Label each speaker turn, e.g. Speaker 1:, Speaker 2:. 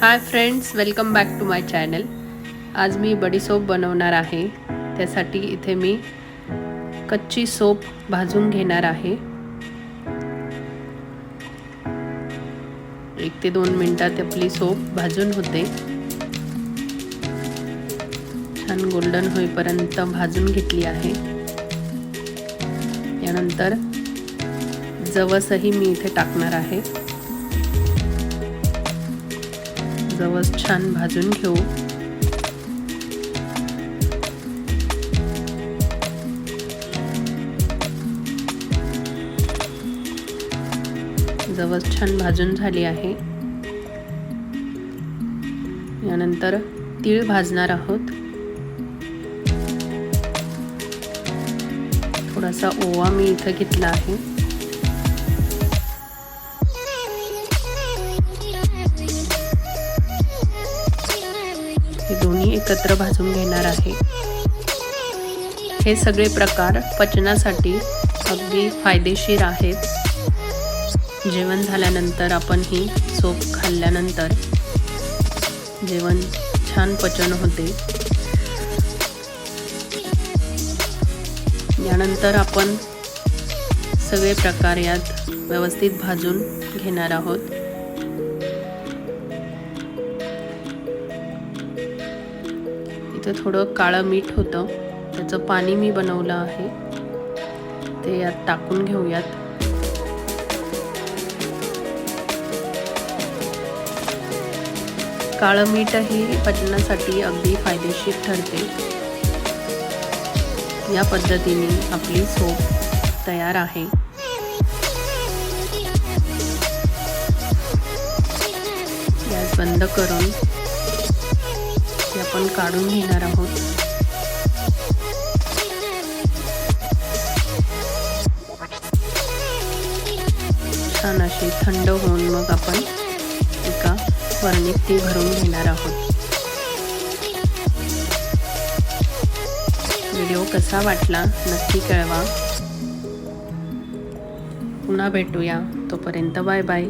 Speaker 1: High friends, welcome back to my channel. आज मी बडीसोप बनवणार आहे। त्यासाठी इथे मी कच्ची सोप भाजून घेणार आहे। 1 ते 2 मिनिटात आपली सोप भाजून होते। छान गोल्डन होईपर्यंत भाजून घेतली आहे। यानंतर जवसही मी इथे टाकणार आहे। जवस छान भाजून घेऊ। जवस छान भाजून झाली आहे। यानंतर तीळ भाजणार आहोत। थोडासा ओवा मी इथे घेतला आहे। हे दोन्ही एकत्र भाजून घेणार आहे। हे सगळे प्रकार पचनासाठी अगदी फायदेशीर आहेत। जेवण झाल्यानंतर आपण ही सोप खाल्ल्यानंतर जेवण छान पचन होते। यानंतर आपण सगळे प्रकार यात व्यवस्थित भाजून घेणार आहोत। इथे थोडं काळं मीठ होतं, त्याचं पाणी मी बनवलं आहे, ते यात टाकून घेऊयात। काळं मीठ ही पचनासाठी अगदी फायदेशीर ठरते। या पद्धतीने आपली सोप तयार आहे। गॅस बंद करून आपण काढून घेणार आहोत। छान अशी थंड होऊन मग आपण एका बरणीत ती भरून घेणार आहोत। व्हिडिओ कसा वाटला नक्की कळवा। पुन्हा भेटूया, तोपर्यंत बाय बाय।